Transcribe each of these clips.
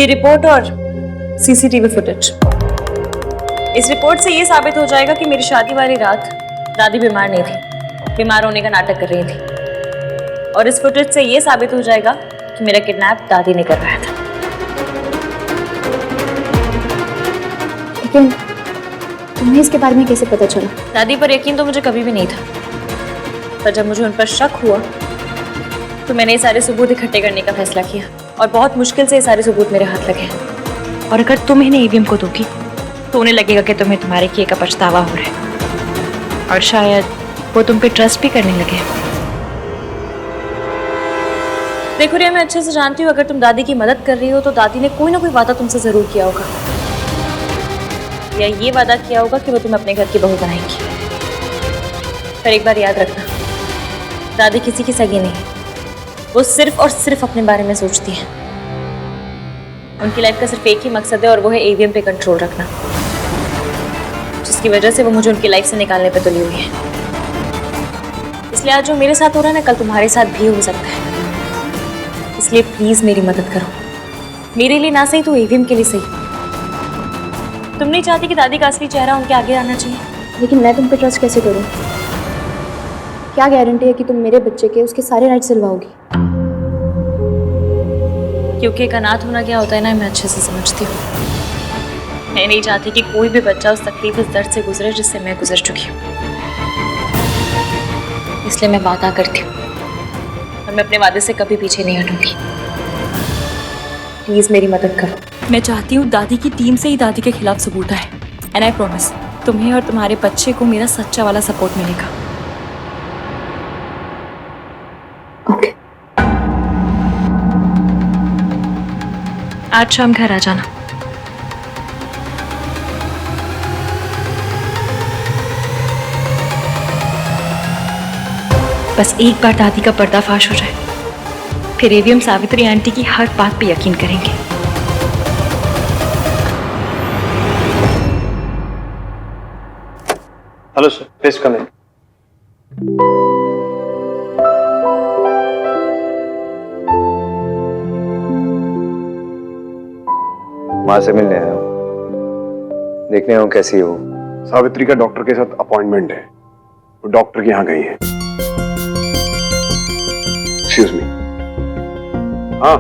ये रिपोर्ट और CCTV footage, इस रिपोर्ट से ये साबित हो जाएगा कि मेरी शादी वाली रात दादी बीमार नहीं थी, बीमार होने का नाटक कर रही थी। और इस फुटेज से ये साबित हो जाएगा कि मेरा किडनैप दादी ने करवाया था। लेकिन तुम्हें इसके बारे में कैसे पता चला? दादी पर यकीन तो मुझे कभी भी नहीं था, पर जब मुझे उन पर शक हुआ तो मैंने ये सारे सबूत इकट्ठे करने का फैसला किया और बहुत मुश्किल से ये सारे सबूत मेरे हाथ लगे। और अगर तुम इन्हें ईवीएम को दोगी तो उन्हें लगेगा कि तुम्हें तुम्हारे किए का पछतावा हो रहा है और शायद वो तुम पे ट्रस्ट भी करने लगे। देखो रिया, मैं अच्छे से जानती हूँ अगर तुम दादी की मदद कर रही हो तो दादी ने कोई ना कोई वादा तुमसे जरूर किया होगा, या ये वादा किया होगा कि वो तुम्हें अपने घर की बहू बनाएंगी। पर एक बार याद रखना, दादी किसी की सगी नहीं, वो सिर्फ और सिर्फ अपने बारे में सोचती है। उनकी लाइफ का सिर्फ एक ही मकसद है और वो है ईवीएम पे कंट्रोल रखना, जिसकी वजह से वो मुझे उनकी लाइफ से निकालने पे तुली हुई है। इसलिए आज जो मेरे साथ हो रहा है ना, कल तुम्हारे साथ भी हो सकता है। इसलिए प्लीज मेरी मदद करो, मेरे लिए ना सही तो ईवीएम के लिए सही। तुम नहीं चाहती कि दादी का असली चेहरा उनके आगे आना चाहिए? लेकिन मैं तुम पे ट्रस्ट कैसे करूं? क्या गारंटी है कि तुम मेरे बच्चे के उसके सारे राइट्स दिलवाओगी? क्योंकि एक अनाथ होना क्या होता है ना, मैं अच्छे से समझती हूँ। मैं नहीं चाहती कि कोई भी बच्चा उस तकलीफ, उस दर्द से गुजरे जिससे मैं गुजर चुकी हूँ। इसलिए मैं वादा करती हूँ और मैं अपने वादे से कभी पीछे नहीं हटूंगी। प्लीज मेरी मदद करो। मैं चाहती हूँ दादी की टीम से ही दादी के खिलाफ सबूत आए, एंड आई प्रॉमिस तुम्हें और तुम्हारे बच्चे को मेरा सच्चा वाला सपोर्ट मिलेगा। ओके। आज शाम घर आ जाना। बस एक बार दादी का पर्दाफाश हो जाए, फिर ईवीएम सावित्री आंटी की हर बात पे यकीन करेंगे। हेलो सर, प्लीज कम इन। माँ से मिलने आया हूँ, देखने आया हूँ कैसी हो। सावित्री का डॉक्टर के साथ अपॉइंटमेंट है, वो डॉक्टर के यहाँ गई है। Excuse me. हाँ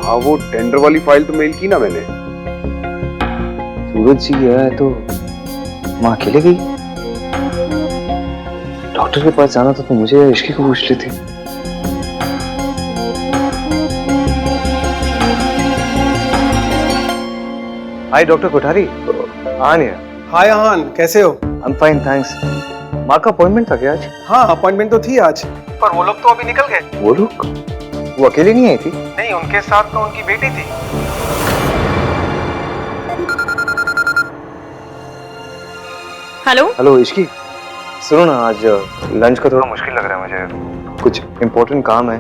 हाँ, वो टेंडर वाली फाइल तो मेल की ना मैंने। सूरज जी गया है तो माँ अकेले गई? डॉक्टर के पास जाना था तो मुझे या इश्की को पूछ लेती। हाय डॉक्टर कोठारी। आन है। हाय आहान, कैसे हो? I'm fine, thanks. माँ का अपॉइंटमेंट था क्या आज? हाँ, अपॉइंटमेंट तो थी आज, पर वो लोग तो अभी निकल गए। वो लोग? वो अकेले नहीं आई थी? नहीं, उनके साथ तो उनकी बेटी थी। हेलो हेलो इश्की, सुनो ना, आज लंच का थोड़ा मुश्किल लग रहा है मुझे, कुछ इम्पोर्टेंट काम है।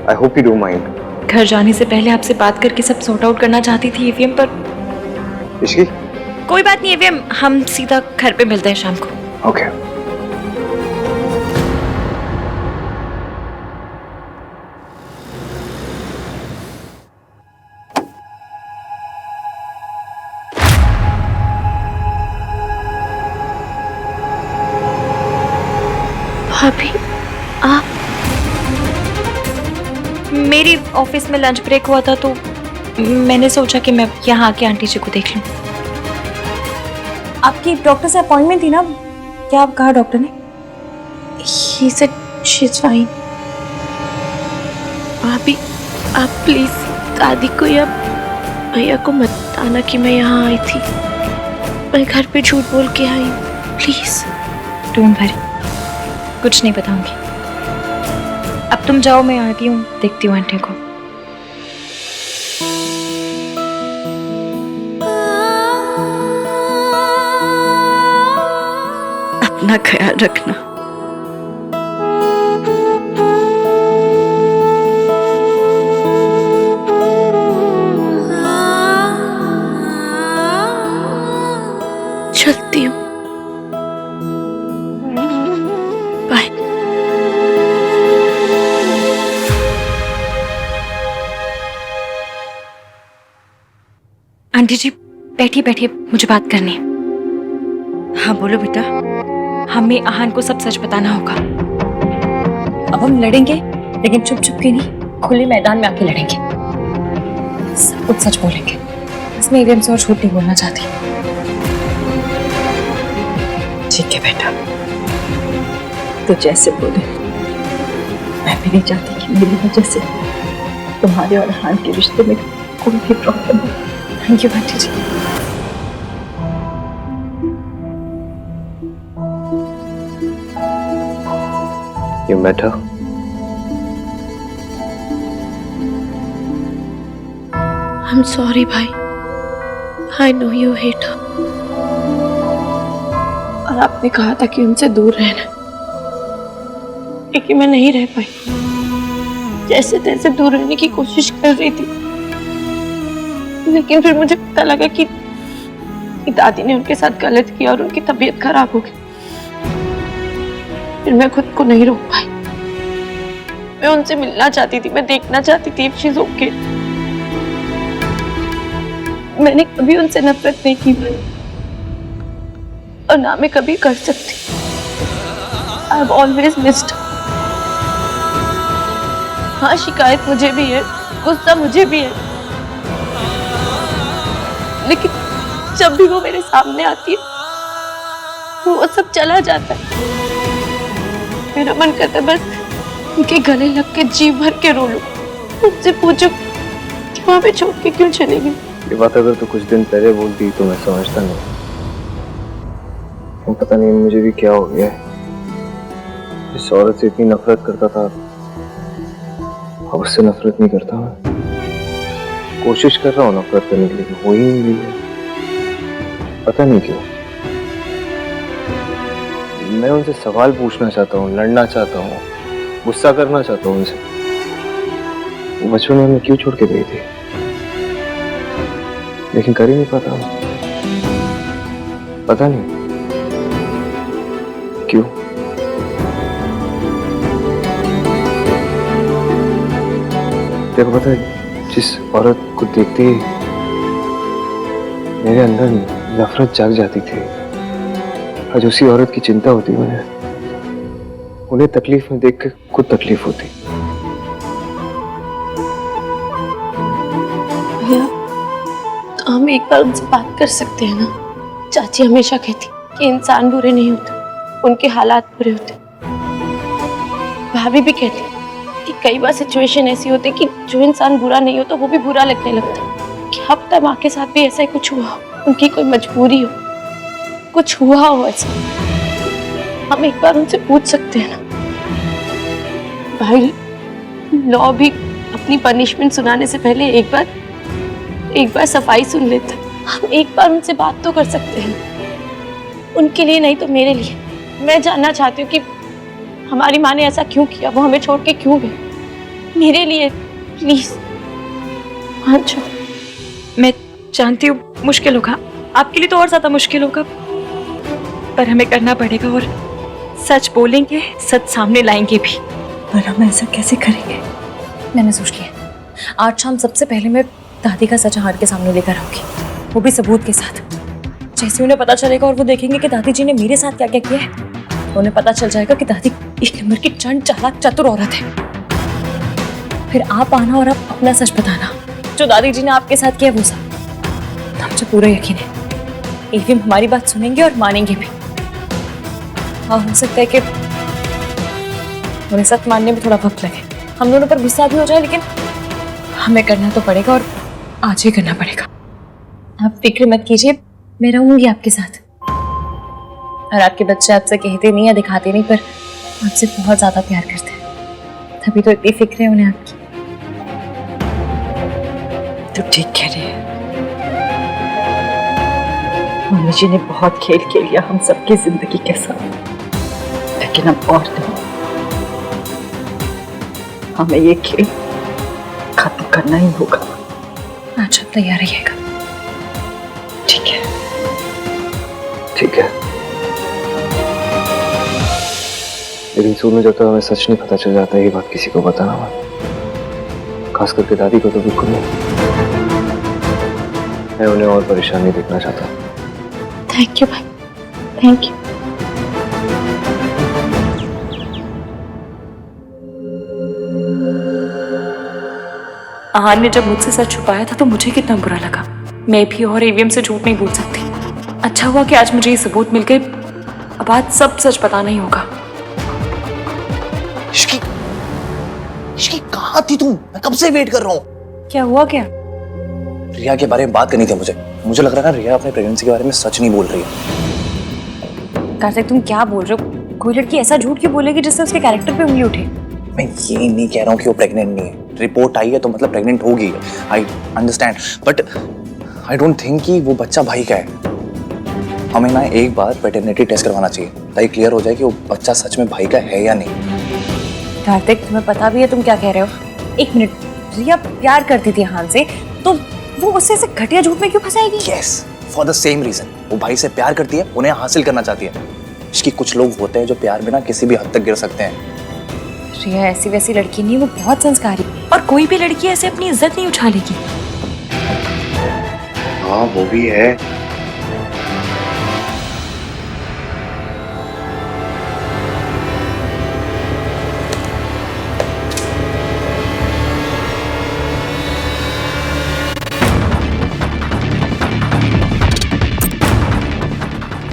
I hope you don't mind. घर जाने से पहले आपसे बात करके सब सॉर्ट आउट करना चाहती थी ईवीएम, पर इश्की? कोई बात नहीं ईवीएम, हम सीधा घर पे मिलते हैं शाम को। ओके। भाभी आप? मेरी ऑफिस में लंच ब्रेक हुआ था तो मैंने सोचा कि मैं यहाँ आके आंटी जी को देख लूं। आपकी डॉक्टर से अपॉइंटमेंट थी ना, क्या आप कहा डॉक्टर ने? He said she's fine. भाभी आप प्लीज दादी को या भैया को मत बताना कि मैं यहाँ आई थी। मैं घर पे झूठ बोल के आई हूँ, प्लीज। डोंट वरी, कुछ नहीं बताऊंगी। अब तुम जाओ, मैं आती हूँ, देखती हूँ आंटी को। अपना ख्याल रखना। चलती हूँ, बाय। आंटी जी बैठिए बैठिए, मुझे बात करनी है। हाँ बोलो बेटा। हमें आहान को सब सच बताना होगा। अब हम लड़ेंगे, लेकिन चुप चुप के नहीं, खुले मैदान में आके लड़ेंगे। सब कुछ सच बोलेंगे। इसमें ईवीएम से और झूठ नहीं बोलना चाहती। ठीक है बेटा, तो जैसे बोले। मैं भी नहीं चाहती कि मेरी वजह से तुम्हारे और हान के रिश्ते में कोई भी प्रॉब्लम हो। Thank you aunty ji. You met her? I'm sorry भाई। I know you hate her। और आपने कहा था कि उनसे दूर रहना, लेकिन मैं नहीं रह पाई। जैसे तैसे दूर रहने की कोशिश कर रही थी, लेकिन फिर मुझे पता लगा कि दादी ने उनके साथ गलत किया और उनकी तबीयत खराब हो गई। फिर मैं खुद को नहीं रोक पाई। मैं उनसे मिलना चाहती थी, मैं देखना चाहती थी if she's okay। मैंने कभी उनसे नफरत नहीं की और ना मैं कभी कर सकती। I have always missed her। हाँ, शिकायत मुझे भी है, गुस्सा मुझे भी है, लेकिन जब भी वो मेरे सामने आती है वो सब चला जाता है। मेरा मन करता है बस उनके गले लग के जी भर के रो लूं, उनसे पूछूं कि वहां पे छोड़ के क्यों चली गई। ये बात अगर तो कुछ दिन पहले बोलती तो मैं समझता नहीं। वो पता नहीं मुझे भी क्या हो गया है। इस औरत से इतनी नफरत करता था, अब उससे नफरत नहीं करता। मैं कोशिश कर रहा हूँ नफरत करने के लिए, हो ही नहीं रही है। पता नहीं क्यों। मैं उनसे सवाल पूछना चाहता हूँ, लड़ना चाहता हूँ, गुस्सा करना चाहता हूँ उनसे। वो बचपन में हमें क्यों छोड़ के गई थी, लेकिन कर ही नहीं पाता हूँ। पता नहीं क्यों। देखो पता है, जिस औरत को देखते ही मेरे अंदर नफरत जाग जाती थी, आज उसी औरत की चिंता होती मुझे। उन्हें तकलीफ में देख के खुद तकलीफ होती। भैया, तो हम एक बार उनसे बात कर सकते हैं ना? चाची हमेशा कहती कि इंसान बुरे नहीं होते, उनके हालात बुरे होते। भाभी भी कहती कि कई बार सिचुएशन ऐसी होती कि जो इंसान बुरा नहीं होता वो भी बुरा लगने लगता। क्या पता माँ के साथ भी ऐसा ही कुछ हुआ हो, उनकी कोई मजबूरी हो, कुछ हुआ हो ऐसा। हम एक बार उनसे पूछ सकते हैं ना? भाई, लॉ भी अपनी पनिशमेंट सुनाने से पहले एक बार सफाई सुन लेता। हम एक बार उनसे बात तो कर सकते हैं, उनके लिए नहीं तो मेरे लिए। मैं जानना चाहती हूँ कि हमारी माँ ने ऐसा क्यों किया, वो हमें छोड़ के क्यों गई। मेरे लिए प्लीज मान जाओ। मैं जानती हूँ मुश्किल होगा, आपके लिए तो और ज्यादा मुश्किल होगा, पर हमें करना पड़ेगा और सच बोलेंगे, सच सामने लाएंगे भी। पर हम ऐसा कैसे करेंगे? मैंने सोच लिया, आज शाम सबसे पहले मैं दादी का सच हार के सामने लेकर आऊंगी, वो भी सबूत के साथ। जैसे उन्हें पता चलेगा और वो देखेंगे कि दादी जी ने मेरे साथ क्या क्या किया है, तो उन्हें पता चल जाएगा कि दादी एक नंबर की चंड चालाक चतुर औरत है। फिर आप आना और आप अपना सच बताना, जो दादी जी ने आपके साथ किया वो सब। मुझे पूरा यकीन है ईवीएम हमारी बात सुनेंगे और मानेंगे भी। हाँ, हो सकता है कि उन्हें सच मानने में थोड़ा वक्त लगे, हम दोनों पर गुस्सा भी हो जाए, लेकिन हमें करना तो पड़ेगा और आज ही करना पड़ेगा। आप फिक्र मत कीजिए, मैं रहूंगी आपके साथ। और आपके बच्चे आपसे कहते नहीं या दिखाते नहीं, पर आपसे बहुत ज्यादा प्यार करते हैं, तभी तो इतनी फिक्र है उन्हें आपकी। तो ठीक कह रही है। मम्मी जी ने बहुत खेल खेल लिया हम सबकी जिंदगी के साथ, लेकिन अब और नहीं। हमें ये खेल खत्म करना ही होगा। आज आप तैयार रहिएगा। ठीक है। ठीक है, लेकिन शुरू में जब तक हमें सच नहीं पता चल जाता, ये बात किसी को बताना मत, खास करके दादी को तो बिल्कुल नहीं। मैं उन्हें और परेशान नहीं देखना चाहता। थैंक यू भाई, थैंक यू। आहान ने जब मुझसे सच छुपाया था तो मुझे कितना बुरा लगा। मैं भी और एवीएम से झूठ नहीं बोल सकती। अच्छा हुआ कि आज मुझे ये सबूत मिल गए। अब आज सब सच पता नहीं होगा। इश्की, इश्की कहाँ थी तुम? मैं कब से वेट कर रहा हूँ। क्या हुआ क्या? रिया के बारे में बात करनी थी मुझे लग रहा है रिया अपने प्रेगनेंसी के बारे में सच नहीं बोल रही है। कार्तिक तुम क्या बोल रहे हो? कोई लड़की ऐसा झूठ क्यों बोलेगी जिससे उसके कैरेक्टर पे उंगली उठे? मैं ये नहीं कह रहा हूँ कि वो प्रेग्नेंट नहीं है। रिपोर्ट आई है तो मतलब प्रेग्नेंट होगी। I understand, but I don't think कि वो बच्चा भाई का है। हमें ना एक बार पैटर्निटी टेस्ट करवाना चाहिए ताकि क्लियर हो जाए कि वो बच्चा सच में भाई का है या नहीं। कार्तिक तुम्हें पता भी है तुम क्या कह रहे हो? एक मिनट, रिया प्यार करती थी आहान से, तो वो उससे ऐसे घटिया झूठ में क्यों फंसाएगी? Yes, for the same reason. वो भाई से प्यार करती है, उन्हें हासिल करना चाहती है। इसकी कुछ लोग होते हैं जो प्यार में ना किसी भी हद तक गिर सकते हैं। रिया ऐसी वैसी लड़की नहीं, वो बहुत संस्कारी, और कोई भी लड़की ऐसे अपनी इज्जत नहीं उछालेगी। हाँ वो भी है।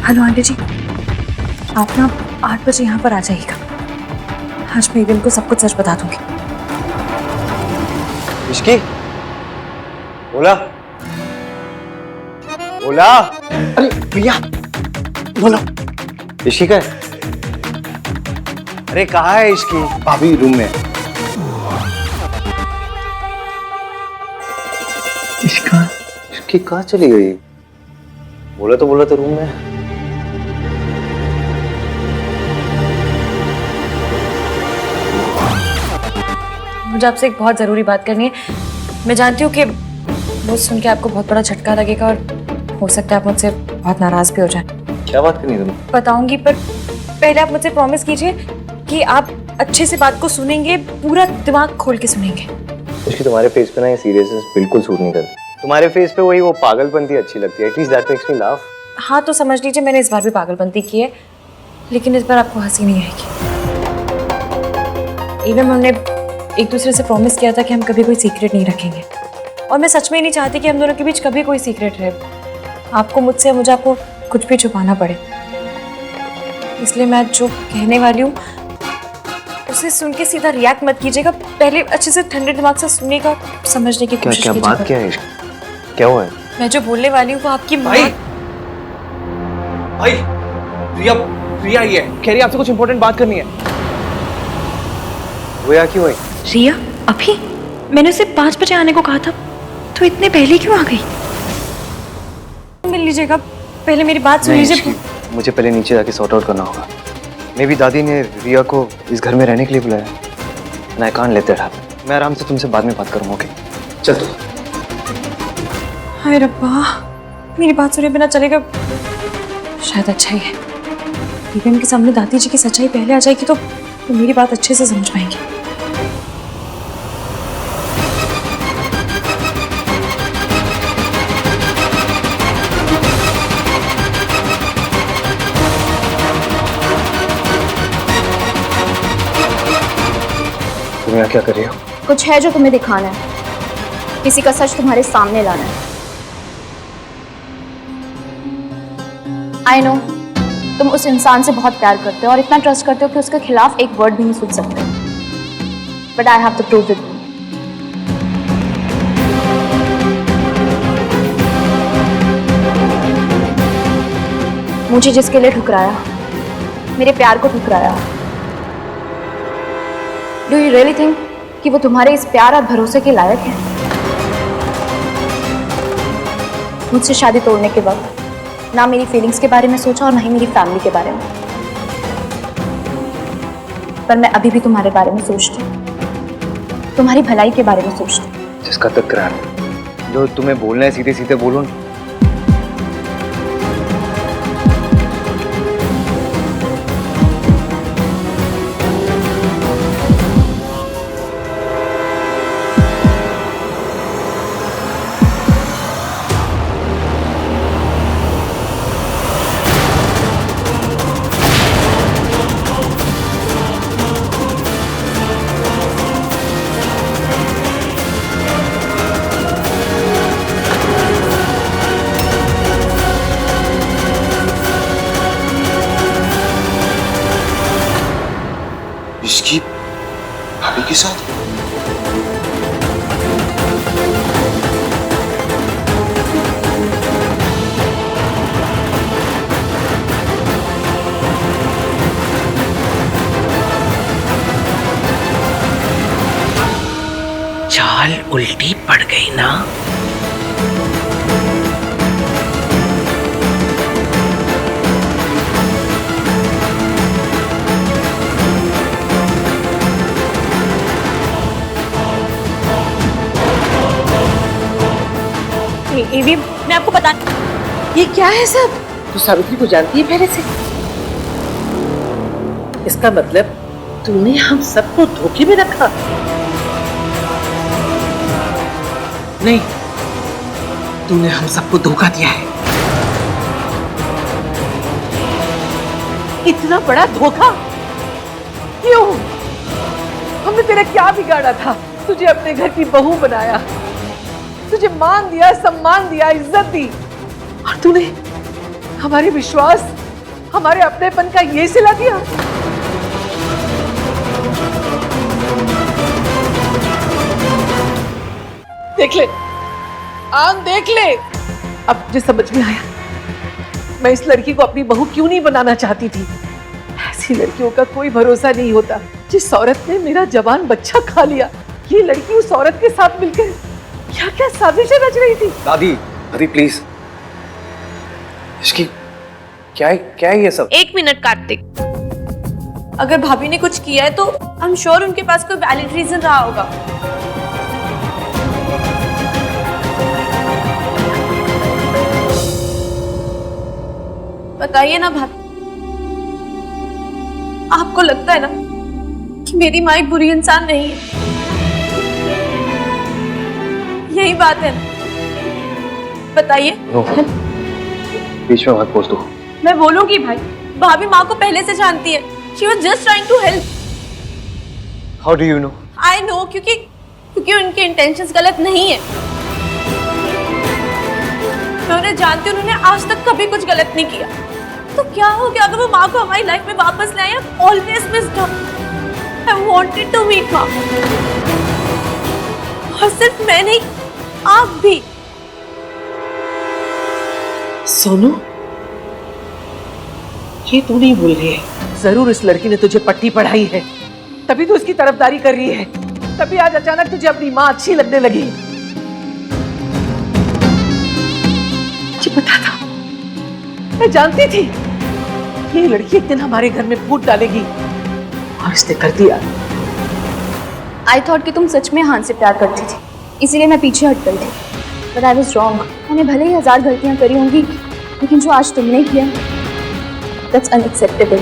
हेलो आंटी जी, आप ना 8 बजे यहाँ पर आ जाइएगा। आज मैं एवीएम को सब कुछ सच बता दूंगी। इश्की, बोला बोला। अरे भैया बोलो। इश्की का है? अरे कहाँ है इश्की? भाभी रूम में। इश्की कहाँ चली गई? बोला तो रूम में। मुझे आपसे एक बहुत ज़रूरी बात करनी है। मैं जानती हूँ कि वो सुन के आपको बहुत बड़ा झटका लगेगा और हो सकता है आप मुझसे बहुत नाराज़ भी हो जाएं। क्या बात करनी है तुम्हें? बताऊंगी, पर पहले आप मुझसे प्रॉमिस कीजिए कि आप अच्छे से बात को सुनेंगे, पूरा दिमाग खोल के सुनेंगे। इश्की, तुम्हारे फेस पे ना ये सीरियसनेस बिल्कुल सूट नहीं करती। तुम्हारे फेस पे वही वो पागलपंती अच्छी लगती है। At least that makes me laugh. हाँ तो समझ लीजिए मैंने इस बार भी पागलपंती की है, लेकिन इस बार आपको हंसी नहीं आएगी। इवन हमने एक दूसरे से प्रॉमिस किया था कि हम कभी कोई सीक्रेट नहीं रखेंगे, और मैं सच में नहीं चाहती कि हम दोनों के बीच कभी कोई सीक्रेट रहे। आपको मुझसे, मुझे आपको कुछ भी छुपाना पड़े। इसलिए मैं जो कहने वाली हूँ उसे सुन के सीधा रिएक्ट मत कीजिएगा। पहले अच्छे से ठंडे दिमाग से सुनिएगा, समझने की कोशिश कीजिएगा। बात क्या है इश्की? क्या हुआ है? मैं जो बोलने वाली हूँ वो आपकी माँ। भाई रिया आई है, कह रही है आपसे कुछ इंपॉर्टेंट बात करनी है। वो यहाँ क्यों आई? रिया अभी? मैंने उसे 5 बजे आने को कहा था, तो इतने पहले क्यों आ गई? मिल लीजिएगा, पहले मेरी बात सुन नहीं लीजिए। इश्की, मुझे पहले नीचे जाके सॉर्ट आउट करना होगा। मे भी दादी ने रिया को इस घर में रहने के लिए बुलाया। ना कान लेते रहा। मैं आराम से तुमसे बाद में बात करूँगा। ओके चल तू। हाय रब्बा, मेरी बात सुने बिना चलेगा? शायद अच्छा ही है। इवन के सामने दादी जी की सच्चाई पहले आ जाएगी तो मेरी बात अच्छे से समझ पाएंगे। तुम यहाँ क्या कर रही हो? कुछ है जो तुम्हें दिखाना है, किसी का सच तुम्हारे सामने लाना है। आई नो तुम उस इंसान से बहुत प्यार करते हो और इतना ट्रस्ट करते हो कि उसके खिलाफ एक वर्ड भी नहीं सुन सकते, but I have to prove it. मुझे जिसके लिए ठुकराया, मेरे प्यार को ठुकराया, डू यू रियली थिंक कि वो तुम्हारे इस प्यार और भरोसे के लायक है? मुझसे शादी तोड़ने के वक्त ना मेरी फीलिंग्स के बारे में सोचा और ना ही मेरी फैमिली के बारे में, पर मैं अभी भी तुम्हारे बारे में सोचती हूँ, तुम्हारी भलाई के बारे में सोचती हूँ। जिसका तकरार जो तुम्हें बोलना है सीधे सीधे बोलो ना। दाल उल्टी पड़ गई ना। ये भी मैं आपको बता, ये क्या है सब? तू सावित्री को जानती है पहले से? इसका मतलब तूने हम सबको धोखे में रखा। नहीं, तूने हम सबको धोखा दिया है। इतना बड़ा धोखा क्यों? हमने तेरा क्या बिगाड़ा था? तुझे अपने घर की बहू बनाया, तुझे मान दिया, सम्मान दिया, इज्जत दी, और तूने हमारे विश्वास, हमारे अपनेपन का ये सिला दिया। देख ले, आंख देख ले। अब मुझे समझ में आया, मैं इस लड़की को अपनी बहू क्यों नहीं बनाना चाहती थी। ऐसी लड़कियों का कोई भरोसा नहीं होता। जिस औरत ने मेरा जवान बच्चा खा लिया, ये लड़की उस औरत के साथ मिलकर क्या क्या साजिशें रच रही थी। दादी, दादी प्लीज, इसकी क्या है ये सब? 1 मिनट कार्तिक, अगर भाभी ने कुछ किया है तो आई एम श्योर उनके पास कोई वैलिड रीजन रहा होगा। बताइए ना भाभी, आपको लगता है ना कि मेरी माँ एक बुरी इंसान नहीं है? यही बात है ना? बताइए। बीच में मत बोल तू। मैं बोलूंगी भाई, भाभी माँ को पहले से जानती है। She was just trying to help. How do you know? I know, क्योंकि उनके इंटेंशंस गलत नहीं है। मैं उन्हें जानती हूँ, उन्होंने आज तक कभी कुछ गलत नहीं किया। तो क्या हो गया अगर वो माँ को हमारी लाइफ में वापस ले आए? Always missed her. I wanted to meet माँ। और सिर्फ मैं नहीं, आप भी। सोनू, ये तू नहीं बोल रही है। जरूर इस लड़की ने तुझे पट्टी पढ़ाई है, तभी तू उसकी तरफदारी कर रही है। तभी आज अचानक तुझे अपनी माँ अच्छी लगने लगी। मुझे पता था, मैं जानती थी ये लड़की एक दिन हमारे घर में फूट डालेगी, और इसने कर दिया। आई थॉट कि तुम सच में हान से प्यार करती थी, इसीलिए मैं पीछे हट गई थी। But I was wrong. मैंने भले ही 1000 गलतियां करी होंगी, लेकिन जो आज तुमने किया, दैट्स अनएक्सेप्टेबल।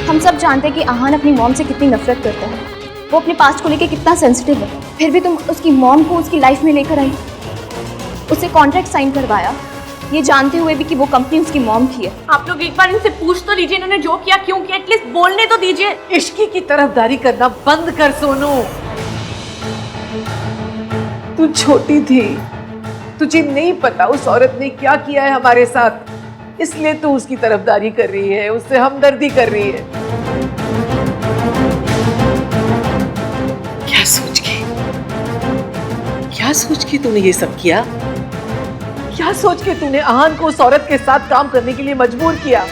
हम सब जानते हैं कि आहान अपनी मॉम से कितनी नफरत करता है, वो अपने पास्ट को लेके कितना सेंसिटिव है। फिर भी तुम उसकी मॉम को उसकी लाइफ में लेकर आई, उससे कॉन्ट्रैक्ट साइन करवाया, ये जानते हुए भी कि वो कंपनी उसकी मॉम की है। आप लोग एक बार इनसे पूछ तो लीजिए इन्होंने जो किया क्यों किया, एटलीस्ट बोलने तो दीजिए। इश्की की तरफदारी करना बंद कर सोनू। तू छोटी थी, तुझे नहीं पता उस औरत ने क्या किया है हमारे साथ, इसलिए तू उसकी तरफदारी कर रही है, उससे हमदर्दी कर रही है। क्या सोच के तूने ये सब किया? क्या सोच के तूने आहान को उस औरत के साथ काम करने के लिए मजबूर किया?